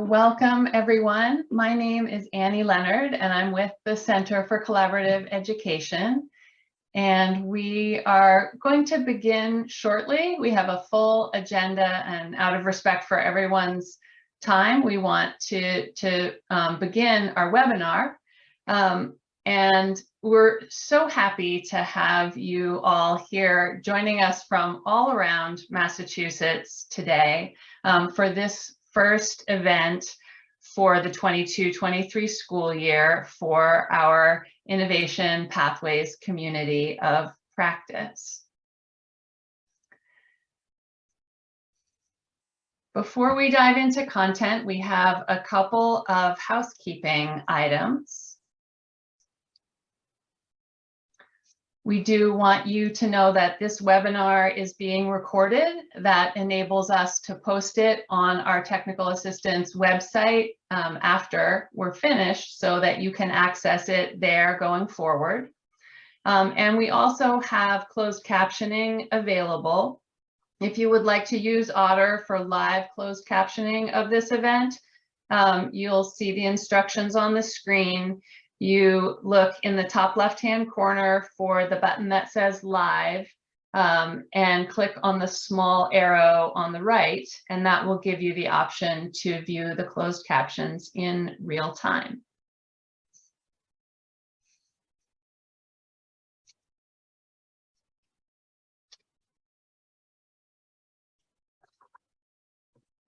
Welcome, everyone. My name is Annie Leonard, and I'm with the Center for Collaborative Education. And we are going to begin shortly. We have a full agenda, and out of respect for everyone's time, we want to begin our webinar. And we're so happy to have you all here joining us from all around Massachusetts today for this first event for the 22-23 school year for our Innovation Pathways Community of Practice. Before we dive into content, we have a couple of housekeeping items. We do want you to know that this webinar is being recorded. That enables us to post it on our technical assistance website after we're finished so that you can access it there going forward. And we also have closed captioning available. If you would like to use Otter for live closed captioning of this event, you'll see the instructions on the screen. You look in the top left-hand corner for the button that says live and click on the small arrow on the right, and that will give you the option to view the closed captions in real time.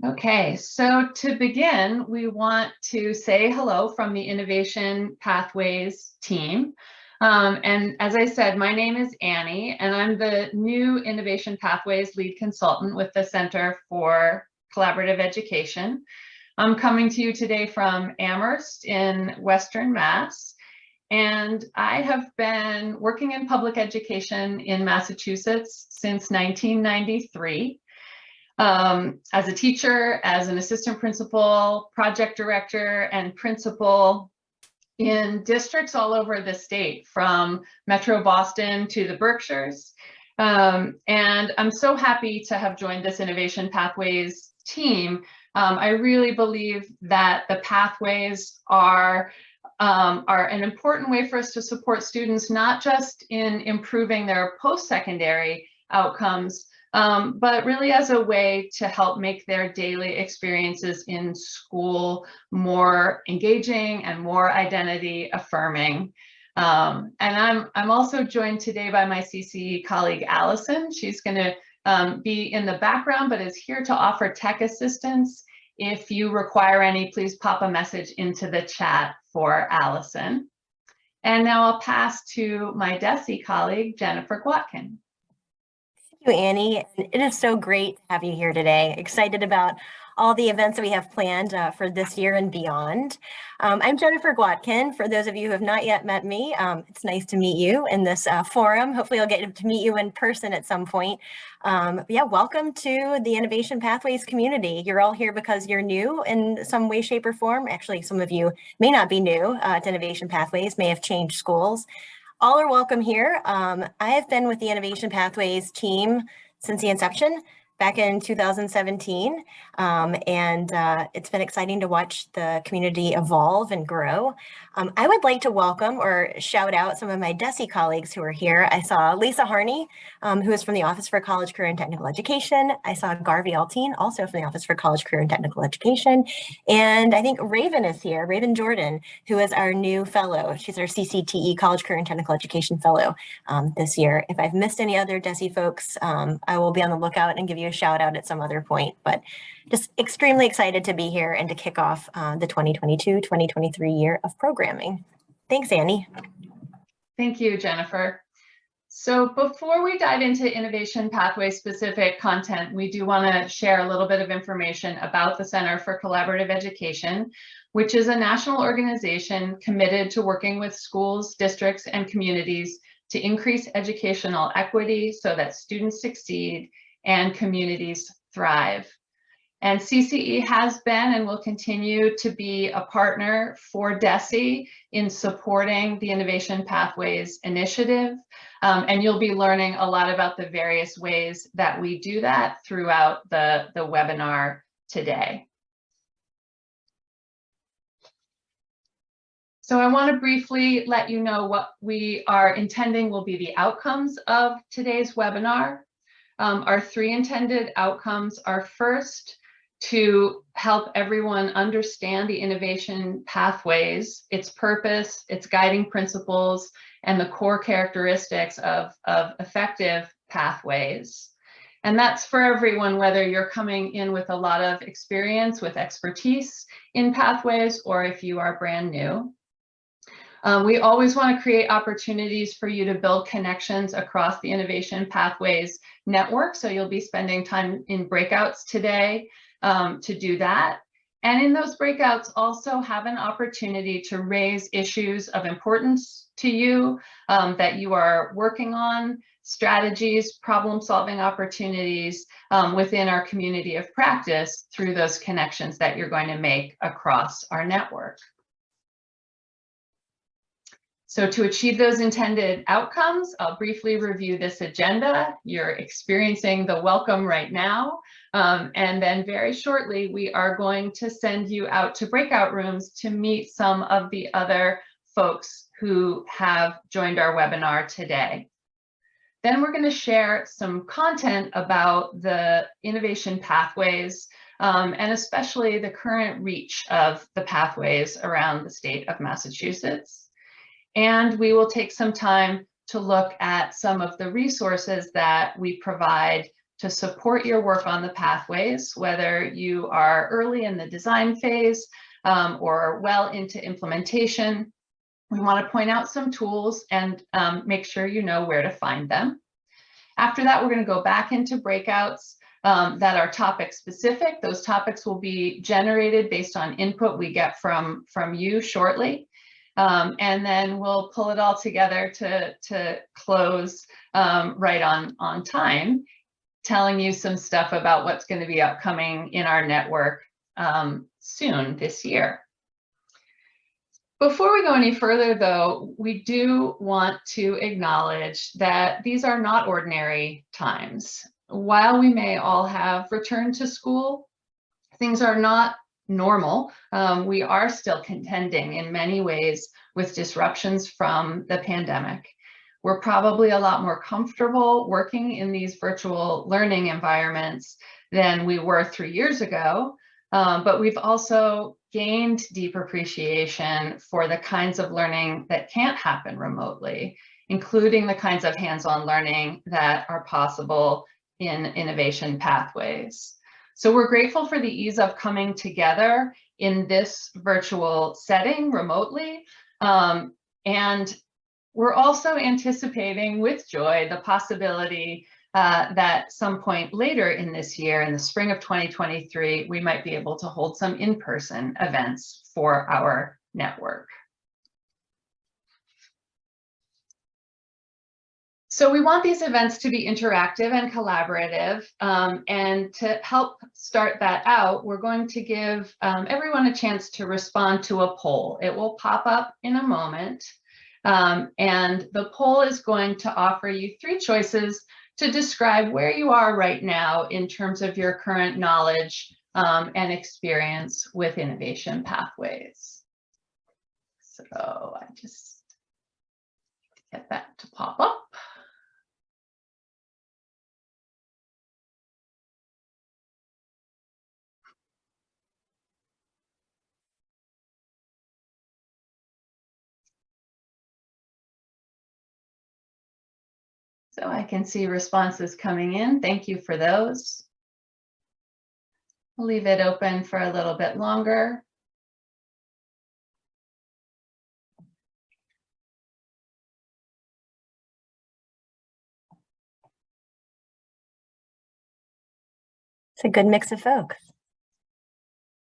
Okay, so to begin, we want to say hello from the Innovation Pathways team. And as I said, my name is Annie, and I'm the new Innovation Pathways lead consultant with the Center for Collaborative Education. I'm coming to you today from Amherst in Western Mass, and I have been working in public education in Massachusetts since 1993. As a teacher, as an assistant principal, project director, and principal in districts all over the state, from Metro Boston to the Berkshires. And I'm so happy to have joined this Innovation Pathways team. I really believe that the pathways are an important way for us to support students, not just in improving their post-secondary outcomes, but really as a way to help make their daily experiences in school more engaging and more identity affirming. And I'm also joined today by my CCE colleague, Allison. She's going to be in the background, but is here to offer tech assistance. If you require any, please pop a message into the chat for Allison. And now I'll pass to my DESE colleague, Jennifer Gwatkin. Thank you, Annie. It is so great to have you here today. Excited about all the events that we have planned for this year and beyond. I'm Jennifer Gwatkin. For those of you who have not yet met me, it's nice to meet you in this forum. Hopefully I'll get to meet you in person at some point. But yeah, welcome to the Innovation Pathways community. You're all here because you're new in some way, shape, or form. Actually, some of you may not be new to Innovation Pathways, may have changed schools. All are welcome here. I have been with the Innovation Pathways team since the inception back in 2017, and it's been exciting to watch the community evolve and grow. I would like to welcome or shout out some of my DESE colleagues who are here. I saw Lisa Harney, who is from the Office for College, Career, and Technical Education. I saw Garvey Altine, also from the Office for College, Career, and Technical Education. And I think Raven is here, Raven Jordan, who is our new fellow. She's our CCTE, College, Career, and Technical Education fellow this year. If I've missed any other DESE folks, I will be on the lookout and give you a shout out at some other point, but just extremely excited to be here and to kick off the 2022-2023 year of programming. Thanks, Annie. Thank you, Jennifer. So before we dive into Innovation Pathway specific content, we do want to share a little bit of information about the Center for Collaborative Education, which is a national organization committed to working with schools, districts, and communities to increase educational equity so that students succeed and communities thrive. And CCE has been and will continue to be a partner for DESE in supporting the Innovation Pathways initiative. And you'll be learning a lot about the various ways that we do that throughout the webinar today. So I want to briefly let you know what we are intending will be the outcomes of today's webinar. Our 3 intended outcomes are first, to help everyone understand the innovation pathways, its purpose, its guiding principles, and the core characteristics of effective pathways. And that's for everyone, whether you're coming in with a lot of experience, with expertise in pathways, or if you are brand new. We always want to create opportunities for you to build connections across the Innovation Pathways network. So you'll be spending time in breakouts today to do that. And in those breakouts, also have an opportunity to raise issues of importance to you that you are working on, strategies, problem-solving opportunities within our community of practice through those connections that you're going to make across our network. So to achieve those intended outcomes, I'll briefly review this agenda. You're experiencing the welcome right now. And then very shortly, we are going to send you out to breakout rooms to meet some of the other folks who have joined our webinar today. Then we're going to share some content about the innovation pathways and especially the current reach of the pathways around the state of Massachusetts. And we will take some time to look at some of the resources that we provide to support your work on the pathways, whether you are early in the design phase or well into implementation. We want to point out some tools and make sure you know where to find them. After that, we're going to go back into breakouts that are topic specific. Those topics will be generated based on input we get from you shortly. And then we'll pull it all together to close right on time, telling you some stuff about what's going to be upcoming in our network soon this year. Before we go any further, though, we do want to acknowledge that these are not ordinary times. While we may all have returned to school, things are not normal. We are still contending in many ways with disruptions from the pandemic. We're probably a lot more comfortable working in these virtual learning environments than we were 3 years ago, but we've also gained deep appreciation for the kinds of learning that can't happen remotely, including the kinds of hands-on learning that are possible in innovation pathways. So we're grateful for the ease of coming together in this virtual setting remotely. And we're also anticipating with joy the possibility that some point later in this year, in the spring of 2023, we might be able to hold some in-person events for our network. So we want these events to be interactive and collaborative, and to help start that out, we're going to give everyone a chance to respond to a poll. It will pop up in a moment, and the poll is going to offer you 3 choices to describe where you are right now in terms of your current knowledge and experience with innovation pathways. So I just get that to pop up. So I can see responses coming in. Thank you for those. I'll leave it open for a little bit longer. It's a good mix of folks.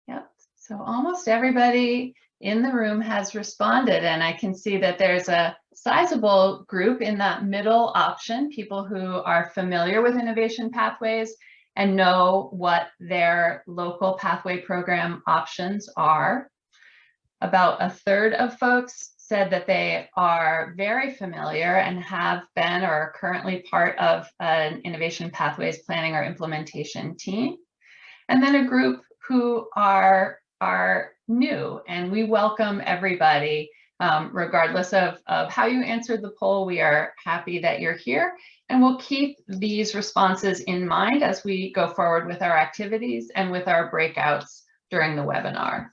Yep. So almost everybody in the room has responded, and I can see that there's a sizable group in that middle option, people who are familiar with innovation pathways and know what their local pathway program options are. About 1/3 of folks said that they are very familiar and have been or are currently part of an innovation pathways planning or implementation team. And then a group who are new, and we welcome everybody Regardless of how you answered the poll, we are happy that you're here, and we'll keep these responses in mind as we go forward with our activities and with our breakouts during the webinar.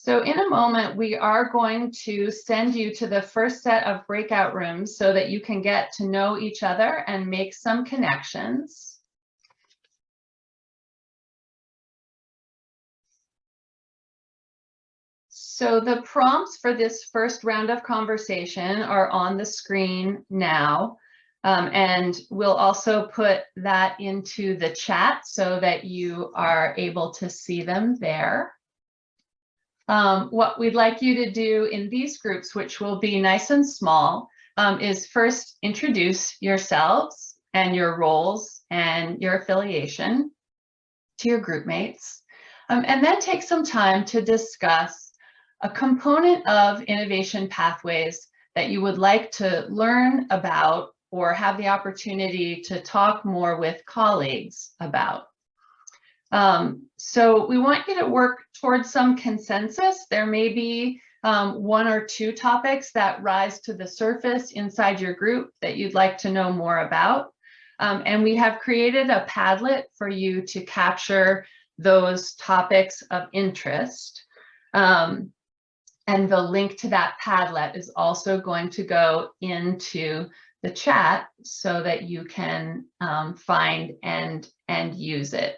So in a moment, we are going to send you to the first set of breakout rooms so that you can get to know each other and make some connections. So the prompts for this first round of conversation are on the screen now. And we'll also put that into the chat so that you are able to see them there. What we'd like you to do in these groups, which will be nice and small, is first introduce yourselves and your roles and your affiliation to your group mates, and then take some time to discuss a component of innovation pathways that you would like to learn about or have the opportunity to talk more with colleagues about. So we want you to work towards some consensus. There may be one or two topics that rise to the surface inside your group that you'd like to know more about. And we have created a Padlet for you to capture those topics of interest. And the link to that Padlet is also going to go into the chat so that you can find and use it.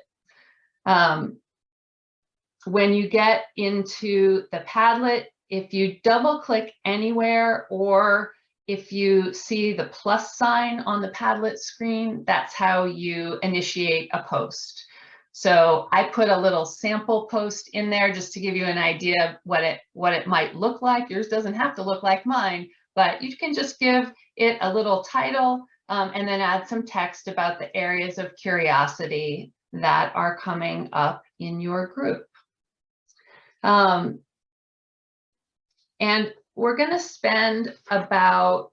When you get into the Padlet, if you double click anywhere or if you see the plus sign on the Padlet screen, that's how you initiate a post. So I put a little sample post in there just to give you an idea of what it might look like. Yours doesn't have to look like mine, but you can just give it a little title and then add some text about the areas of curiosity that are coming up in your group. And we're going to spend about,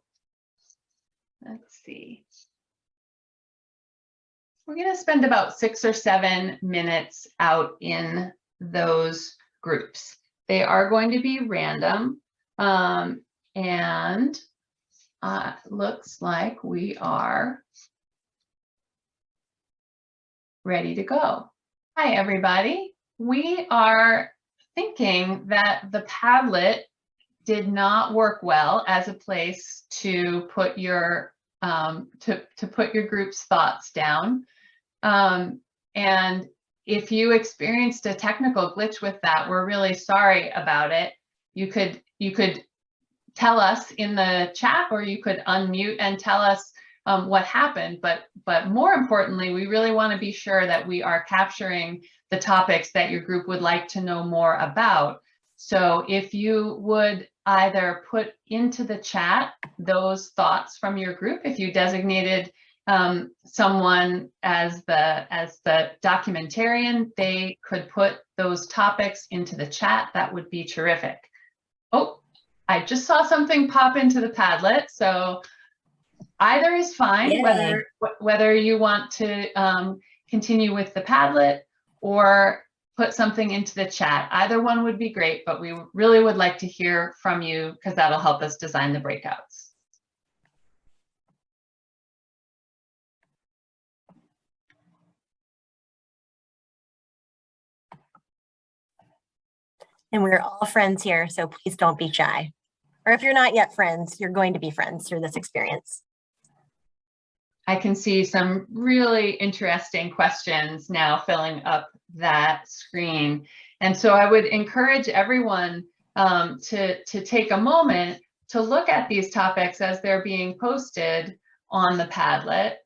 let's see, we're going to spend about 6 or 7 minutes out in those groups. They are going to be random, and looks like we are ready to go. Hi, everybody. We are thinking that the Padlet did not work well as a place to put your put your group's thoughts down. And if you experienced a technical glitch with that, we're really sorry about it. You could tell us in the chat, or you could unmute and tell us what happened. But more importantly, we really want to be sure that we are capturing the topics that your group would like to know more about. So if you would either put into the chat those thoughts from your group, if you designated someone as the documentarian, they could put those topics into the chat. That would be terrific. Oh, I just saw something pop into the Padlet. So either is fine, Yay. whether you want to continue with the Padlet or put something into the chat. Either one would be great, but we really would like to hear from you because that'll help us design the breakouts. And we're all friends here, so please don't be shy. Or if you're not yet friends, you're going to be friends through this experience. I can see some really interesting questions now filling up that screen. And so I would encourage everyone to take a moment to look at these topics as they're being posted on the Padlet.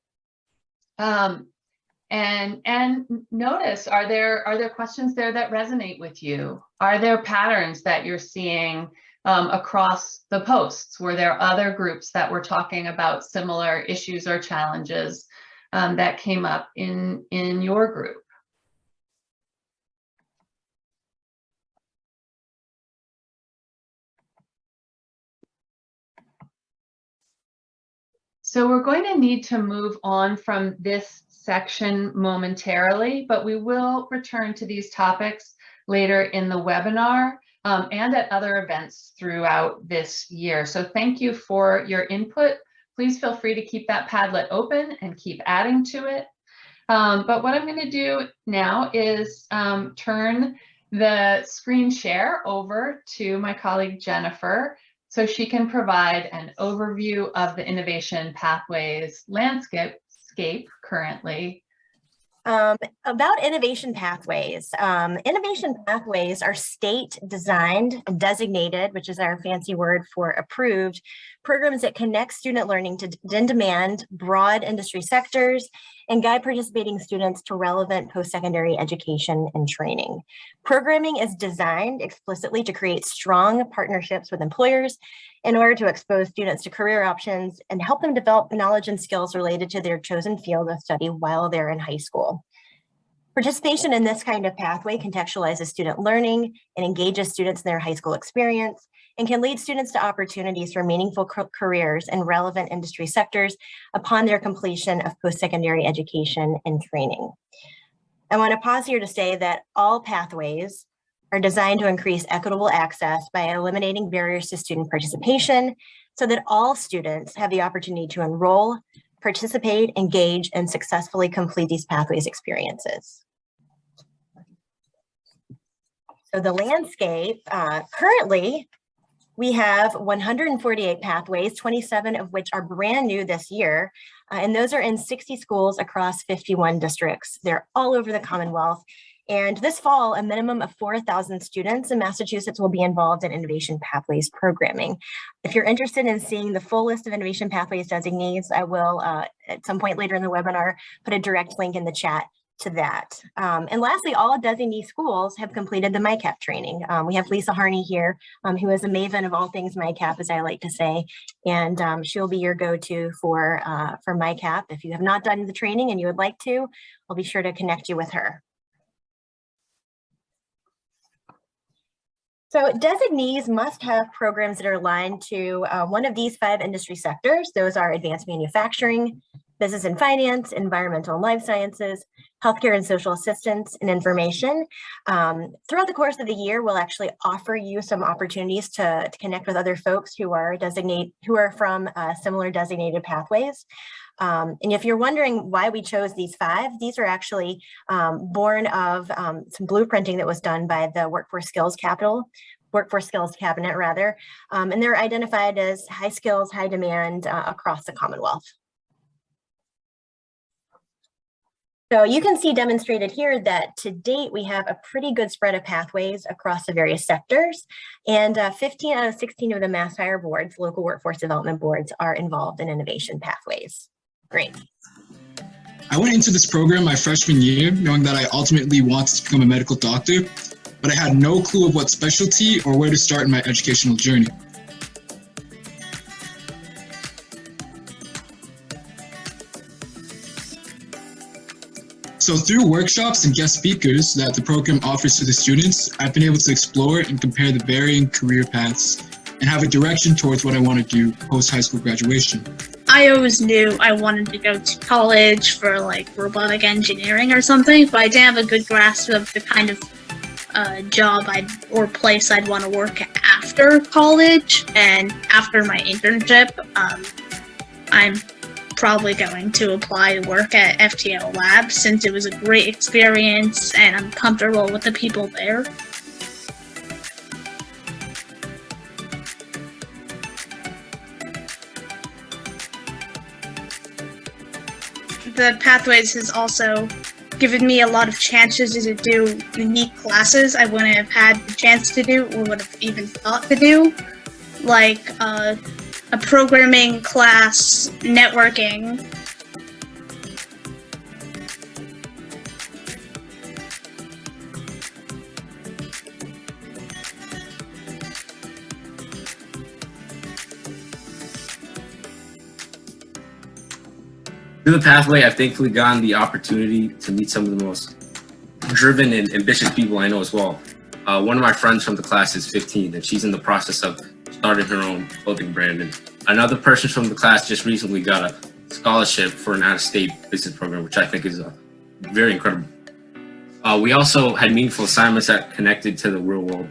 And notice, are there questions there that resonate with you? Are there patterns that you're seeing across the posts? Were there other groups that were talking about similar issues or challenges that came up in your group? So we're going to need to move on from this section momentarily, but we will return to these topics later in the webinar and at other events throughout this year. So thank you for your input. Please feel free to keep that Padlet open and keep adding to it. But what I'm going to do now is turn the screen share over to my colleague Jennifer, so she can provide an overview of the Innovation Pathways landscape currently. About Innovation Pathways. Innovation Pathways are state designed, designated, which is our fancy word for approved, programs that connect student learning to in-demand, broad industry sectors and guide participating students to relevant post-secondary education and training. Programming is designed explicitly to create strong partnerships with employers in order to expose students to career options and help them develop knowledge and skills related to their chosen field of study while they're in high school. Participation in this kind of pathway contextualizes student learning and engages students in their high school experience and can lead students to opportunities for meaningful careers in relevant industry sectors upon their completion of post-secondary education and training. I want to pause here to say that all pathways are designed to increase equitable access by eliminating barriers to student participation so that all students have the opportunity to enroll, participate, engage, and successfully complete these pathways experiences. So the landscape, currently, we have 148 pathways, 27 of which are brand new this year, and those are in 60 schools across 51 districts. They're all over the Commonwealth. And this fall, a minimum of 4,000 students in Massachusetts will be involved in Innovation Pathways programming. If you're interested in seeing the full list of Innovation Pathways designees, I will, at some point later in the webinar, put a direct link in the chat to that. And lastly, all designee schools have completed the MyCap training. We have Lisa Harney here, who is a maven of all things MyCap, as I like to say, and she'll be your go-to for MyCap. If you have not done the training and you would like to, I'll be sure to connect you with her. So designees must have programs that are aligned to one of these 5 industry sectors. Those are advanced manufacturing, business and finance, environmental and life sciences, healthcare and social assistance, and information. Throughout the course of the year, we'll actually offer you some opportunities to connect with other folks who are from similar designated pathways. And if you're wondering why we chose these 5, these are actually born of some blueprinting that was done by the Workforce Skills Cabinet, and they're identified as high skills, high demand across the Commonwealth. So you can see demonstrated here that to date, we have a pretty good spread of pathways across the various sectors, and 15 out of 16 of the Mass Hire boards, local workforce development boards, are involved in Innovation Pathways. Great. I went into this program my freshman year knowing that I ultimately wanted to become a medical doctor, but I had no clue of what specialty or where to start in my educational journey. So through workshops and guest speakers that the program offers to the students, I've been able to explore and compare the varying career paths and have a direction towards what I want to do post-high school graduation. I always knew I wanted to go to college for like robotic engineering or something, but I didn't have a good grasp of the kind of job or place I'd want to work after college. And after my internship, I'm probably going to apply to work at FTL Labs since it was a great experience and I'm comfortable with the people there. The Pathways has also given me a lot of chances to do unique classes I wouldn't have had the chance to do or would have even thought to do, like a programming class, networking. Through the pathway, I've thankfully gotten the opportunity to meet some of the most driven and ambitious people I know as well. One of my friends from the class is 15, and she's in the process of starting her own clothing brand. And Another person from the class just recently got a scholarship for an out-of-state business program, which I think is very incredible. We also had meaningful assignments that connected to the real world.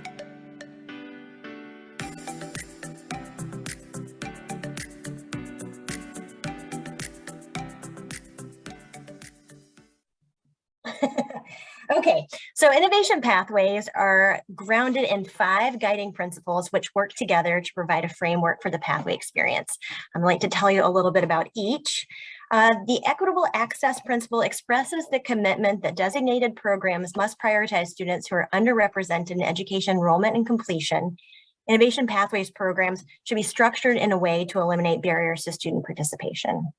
Okay, so innovation pathways are grounded in 5 guiding principles which work together to provide a framework for the pathway experience. I'd like to tell you a little bit about each. The equitable access principle expresses the commitment that designated programs must prioritize students who are underrepresented in education enrollment and completion. Innovation pathways programs should be structured in a way to eliminate barriers to student participation.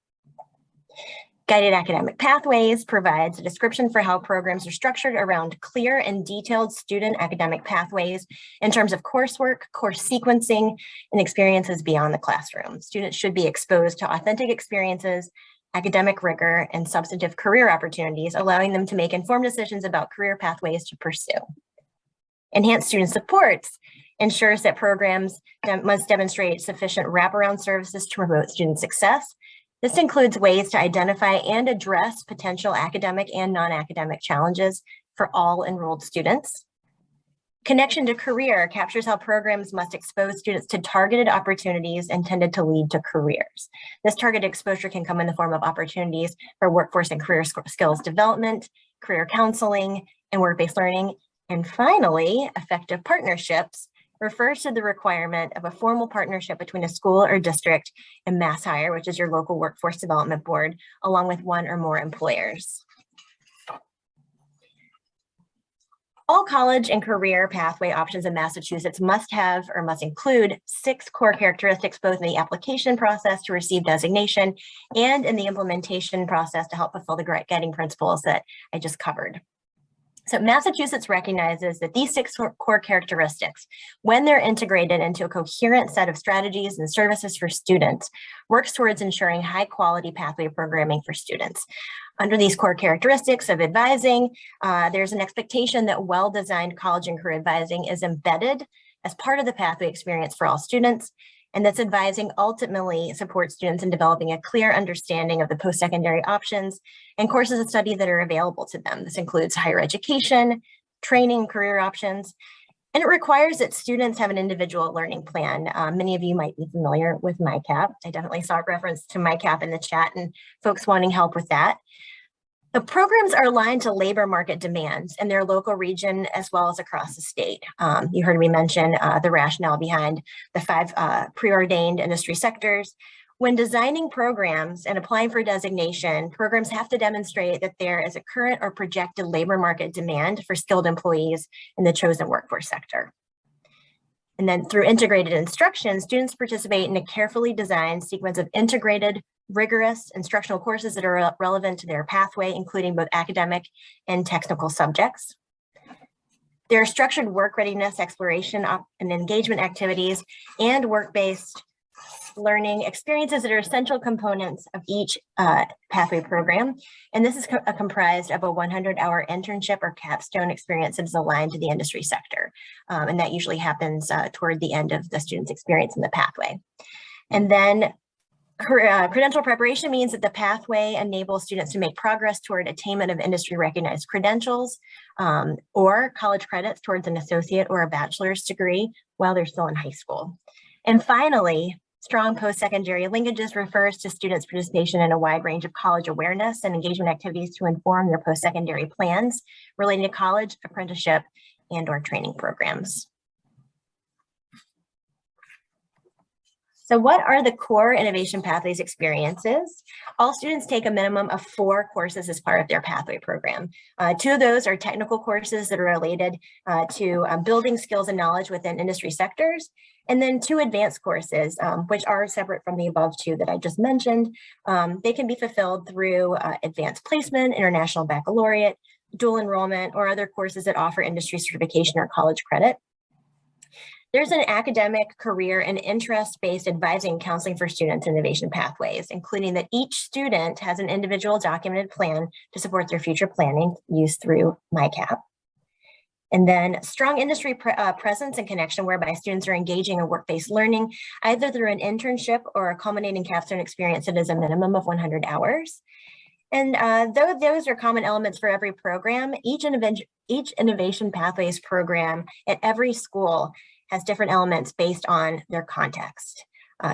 Guided Academic Pathways provides a description for how programs are structured around clear and detailed student academic pathways in terms of coursework, course sequencing, and experiences beyond the classroom. Students should be exposed to authentic experiences, academic rigor, and substantive career opportunities, allowing them to make informed decisions about career pathways to pursue. Enhanced student supports ensures that programs must demonstrate sufficient wraparound services to promote student success. This includes ways to identify and address potential academic and non-academic challenges for all enrolled students. Connection to career captures how programs must expose students to targeted opportunities intended to lead to careers. This targeted exposure can come in the form of opportunities for workforce and career skills development, career counseling, and work-based learning. And finally, effective partnerships refers to the requirement of a formal partnership between a school or district and MassHire, which is your local workforce development board, along with one or more employers. All college and career pathway options in Massachusetts must have or must include 6 core characteristics, both in the application process to receive designation and in the implementation process to help fulfill the guiding principles that I just covered. So Massachusetts recognizes that these 6 core characteristics, when they're integrated into a coherent set of strategies and services for students, works towards ensuring high quality pathway programming for students. Under these core characteristics of advising, there's an expectation that well-designed college and career advising is embedded as part of the pathway experience for all students. And this advising ultimately supports students in developing a clear understanding of the post-secondary options and courses of study that are available to them. This includes higher education, training, career options, and it requires that students have an individual learning plan. Many of you might be familiar with MyCap. I definitely saw a reference to MyCap in the chat and folks wanting help with that. The programs are aligned to labor market demands in their local region as well as across the state. You heard me mention the rationale behind the 5 preordained industry sectors. When designing programs and applying for designation, programs have to demonstrate that there is a current or projected labor market demand for skilled employees in the chosen workforce sector. And then through integrated instruction, students participate in a carefully designed sequence of integrated, rigorous instructional courses that are relevant to their pathway, including both academic and technical subjects. There are structured work readiness, exploration, and engagement activities, and work-based learning experiences that are essential components of each pathway program. And this is comprised of a 100-hour internship or capstone experience that is aligned to the industry sector. And that usually happens toward the end of the student's experience in the pathway. And then credential preparation means that the pathway enables students to make progress toward attainment of industry recognized credentials or college credits towards an associate or a bachelor's degree while they're still in high school. And finally, strong post-secondary linkages refers to students' participation in a wide range of college awareness and engagement activities to inform their post-secondary plans relating to college, apprenticeship, and/or training programs. So what are the core innovation pathways experiences? All students take a minimum of 4 courses as part of their pathway program. 2 of those are technical courses that are related to building skills and knowledge within industry sectors, and then 2 advanced courses, which are separate from the above 2 that I just mentioned. They can be fulfilled through advanced placement, international baccalaureate, dual enrollment, or other courses that offer industry certification or college credit. There's an academic, career, and interest-based advising and counseling for students in innovation pathways, including that each student has an individual documented plan to support their future planning used through MyCap. And then strong industry presence and connection, whereby students are engaging in work-based learning, either through an internship or a culminating capstone experience that is a minimum of 100 hours. And though those are common elements for every program, each Innovation Pathways program at every school has different elements based on their context,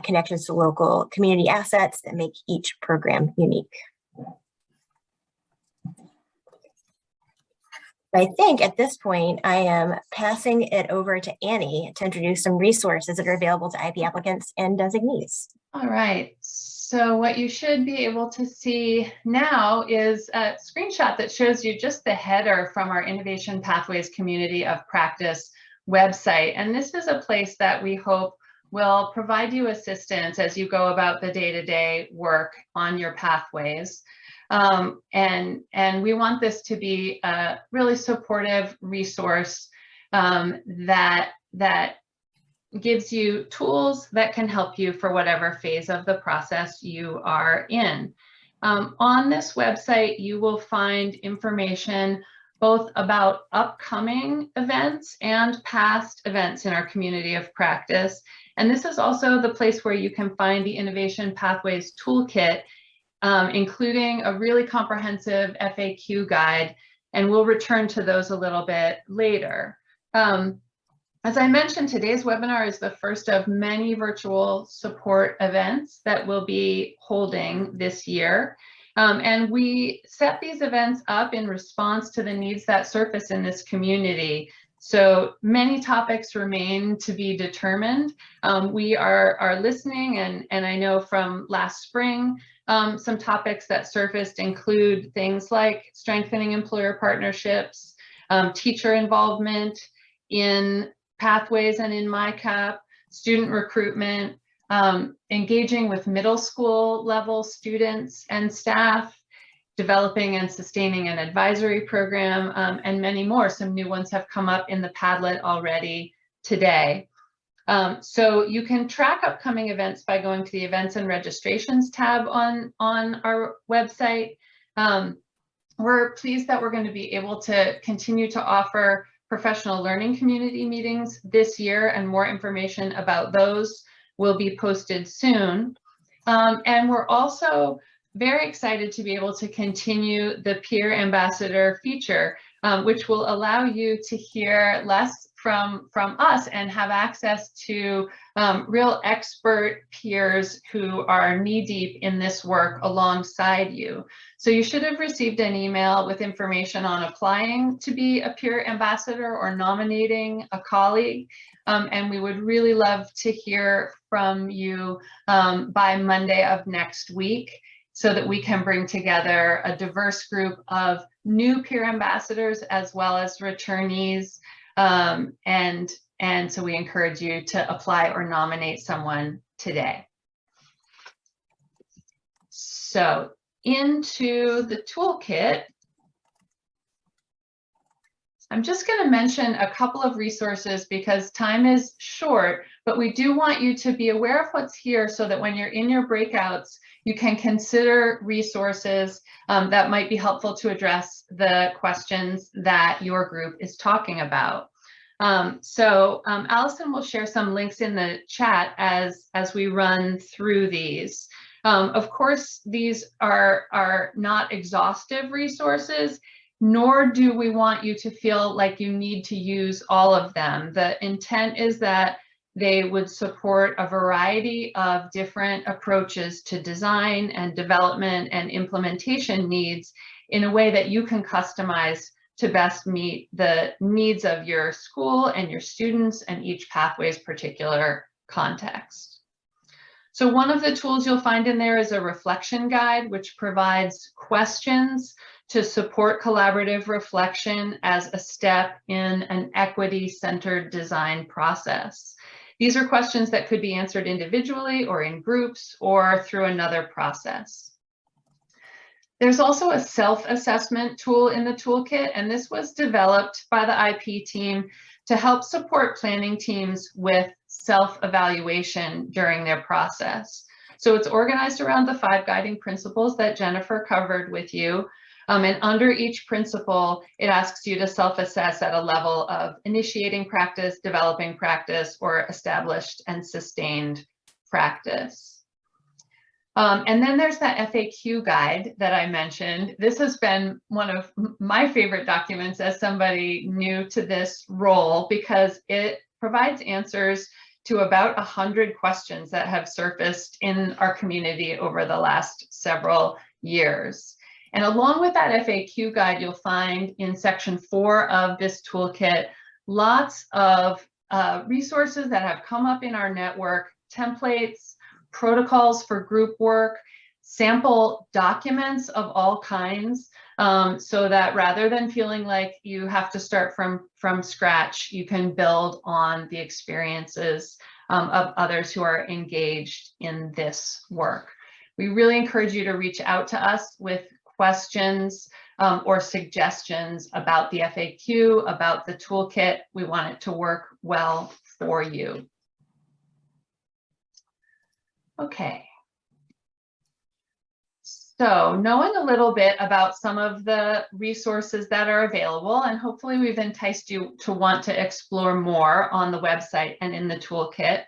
connections to local community assets that make each program unique. I think at this point, I am passing it over to Annie to introduce some resources that are available to IP applicants and designees. All right, so what you should be able to see now is a screenshot that shows you just the header from our Innovation Pathways Community of Practice website. And this is a place that we hope will provide you assistance as you go about the day-to-day work on your pathways. And we want this to be a really supportive resource that gives you tools that can help you for whatever phase of the process you are in. On this website, you will find information both about upcoming events and past events in our community of practice. And this is also the place where you can find the Innovation Pathways Toolkit, including a really comprehensive FAQ guide, and we'll return to those a little bit later. As I mentioned, today's webinar is the first of many virtual support events that we'll be holding this year. And we set these events up in response to the needs that surface in this community. So many topics remain to be determined. We are listening, and I know from last spring, some topics that surfaced include things like strengthening employer partnerships, teacher involvement in pathways and in MyCap, student recruitment, engaging with middle school level students and staff, developing and sustaining an advisory program, and many more. Some new ones have come up in the Padlet already today. So you can track upcoming events by going to the Events and Registrations tab on our website. We're pleased that we're going to be able to continue to offer professional learning community meetings this year, and more information about those will be posted soon. And we're also very excited to be able to continue the Peer Ambassador feature, which will allow you to hear less from us and have access to real expert peers who are knee-deep in this work alongside you. So you should have received an email with information on applying to be a peer ambassador or nominating a colleague. And we would really love to hear from you by Monday of next week, so that we can bring together a diverse group of new peer ambassadors as well as returnees. And so we encourage you to apply or nominate someone today. So into the toolkit, I'm just going to mention a couple of resources because time is short, but we do want you to be aware of what's here so that when you're in your breakouts, you can consider resources that might be helpful to address the questions that your group is talking about. Allison will share some links in the chat as we run through these. Of course, these are not exhaustive resources, nor do we want you to feel like you need to use all of them. The intent is that they would support a variety of different approaches to design and development and implementation needs in a way that you can customize to best meet the needs of your school and your students and each pathway's particular context. So one of the tools you'll find in there is a reflection guide, which provides questions to support collaborative reflection as a step in an equity-centered design process. These are questions that could be answered individually or in groups or through another process. There's also a self-assessment tool in the toolkit, and this was developed by the IP team to help support planning teams with self-evaluation during their process. So it's organized around the 5 guiding principles that Jennifer covered with you. And under each principle, it asks you to self-assess at a level of initiating practice, developing practice, or established and sustained practice. And then there's that FAQ guide that I mentioned. This has been one of my favorite documents as somebody new to this role, because it provides answers to about 100 questions that have surfaced in our community over the last several years. And along with that FAQ guide, you'll find in section 4 of this toolkit, lots of resources that have come up in our network, templates, protocols for group work, sample documents of all kinds, so that rather than feeling like you have to start from scratch, you can build on the experiences of others who are engaged in this work. We really encourage you to reach out to us with questions or suggestions about the FAQ, about the toolkit. We want it to work well for you. Okay. So knowing a little bit about some of the resources that are available, and hopefully we've enticed you to want to explore more on the website and in the toolkit,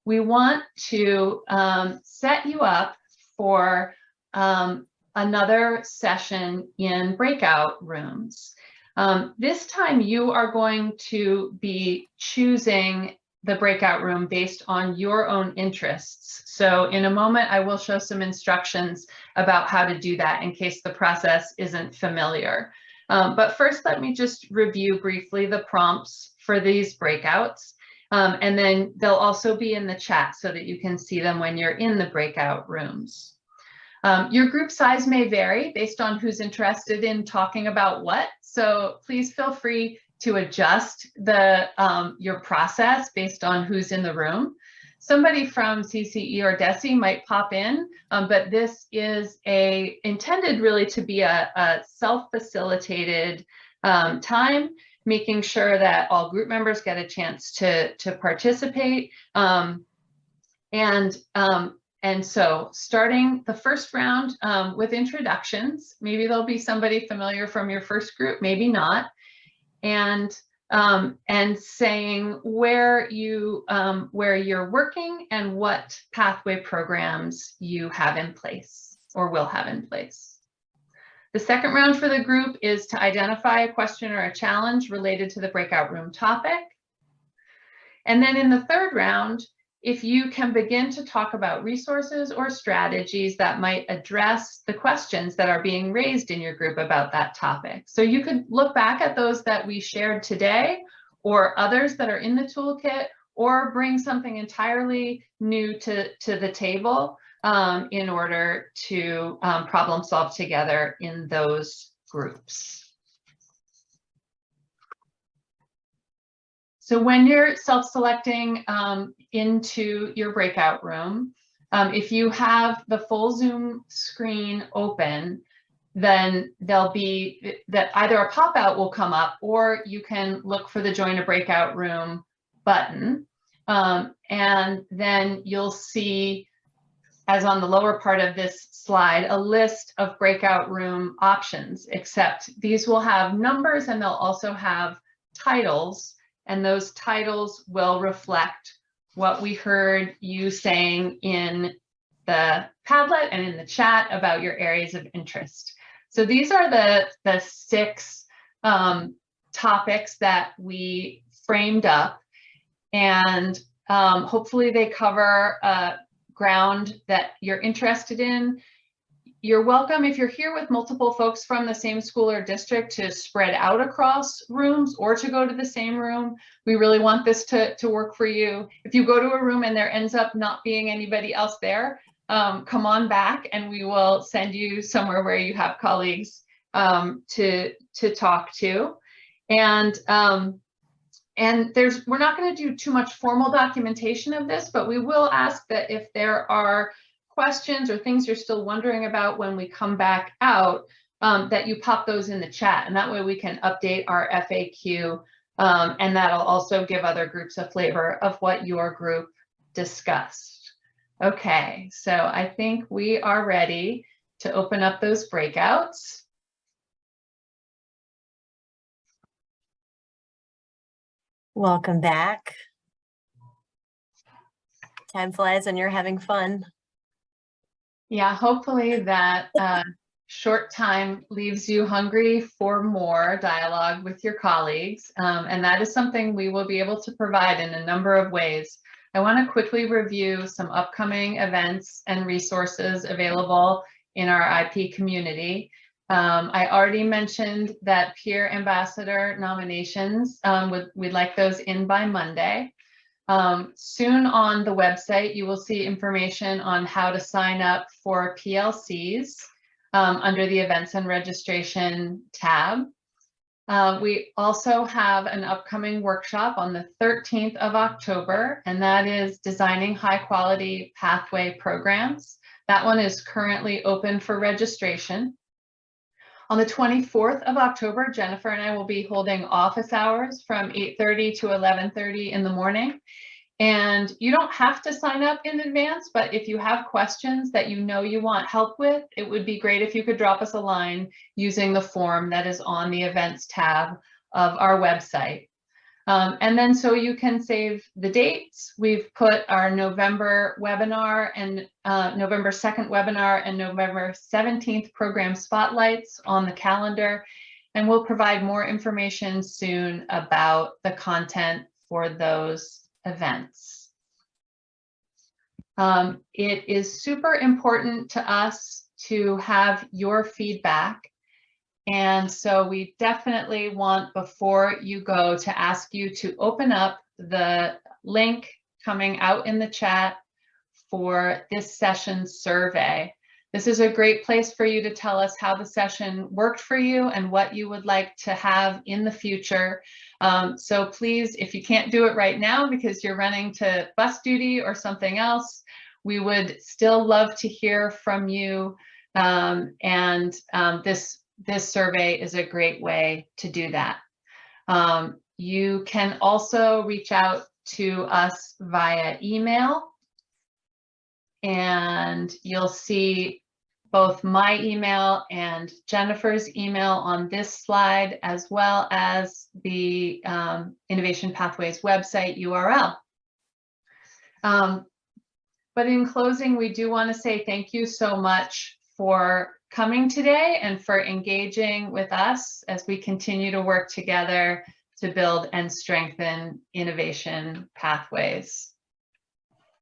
we want to set you up for another session in breakout rooms. This time you are going to be choosing the breakout room based on your own interests. So in a moment, I will show some instructions about how to do that in case the process isn't familiar. But first, let me just review briefly the prompts for these breakouts. And then they'll also be in the chat so that you can see them when you're in the breakout rooms. Your group size may vary based on who's interested in talking about what. So please feel free to adjust your process based on who's in the room. Somebody from CCE or DESE might pop in, but this is intended really to be a self-facilitated time, making sure that all group members get a chance to participate. And so starting the first round with introductions, maybe there'll be somebody familiar from your first group, maybe not. And saying where you're working and what pathway programs you have in place or will have in place. The second round for the group is to identify a question or a challenge related to the breakout room topic. And then in the third round, if you can begin to talk about resources or strategies that might address the questions that are being raised in your group about that topic. So you could look back at those that we shared today or others that are in the toolkit, or bring something entirely new to the table in order to problem solve together in those groups. So when you're self-selecting into your breakout room, if you have the full Zoom screen open, then there'll be that either a pop-out will come up, or you can look for the Join a Breakout Room button. And then you'll see, as on the lower part of this slide, a list of breakout room options, except these will have numbers and they'll also have titles. And those titles will reflect what we heard you saying in the Padlet and in the chat about your areas of interest. So these are the 6 topics that we framed up, and hopefully they cover ground that you're interested in. You're welcome, if you're here with multiple folks from the same school or district, to spread out across rooms or to go to the same room. We really want this to work for you. If you go to a room and there ends up not being anybody else there, come on back and we will send you somewhere where you have colleagues to talk to. And we're not going to do too much formal documentation of this, but we will ask that if there are questions or things you're still wondering about when we come back out, that you pop those in the chat, and that way we can update our FAQ, and that'll also give other groups a flavor of what your group discussed. Okay, so I think we are ready to open up those breakouts. Welcome back. Time flies when you're having fun. Yeah, hopefully that short time leaves you hungry for more dialogue with your colleagues. And that is something we will be able to provide in a number of ways. I want to quickly review some upcoming events and resources available in our IP community. I already mentioned that peer ambassador nominations, we'd like those in by Monday. Soon on the website, you will see information on how to sign up for PLCs under the events and registration tab. We also have an upcoming workshop on the 13th of October, and that is designing high quality pathway programs. That one is currently open for registration. On the 24th of October, Jennifer and I will be holding office hours from 8:30 to 11:30 in the morning. And you don't have to sign up in advance, but if you have questions that you know you want help with, it would be great if you could drop us a line using the form that is on the events tab of our website. And then so you can save the dates. We've put our November webinar and November 2nd webinar and November 17th program spotlights on the calendar. And we'll provide more information soon about the content for those events. It is super important to us to have your feedback. And so we definitely want, before you go, to ask you to open up the link coming out in the chat for this session's survey. This is a great place for you to tell us how the session worked for you and what you would like to have in the future. So please, if you can't do it right now because you're running to bus duty or something else, we would still love to hear from you. This survey is a great way to do that. You can also reach out to us via email, and you'll see both my email and Jennifer's email on this slide, as well as the Innovation Pathways website URL. But in closing, we do want to say thank you so much for coming today and for engaging with us as we continue to work together to build and strengthen innovation pathways.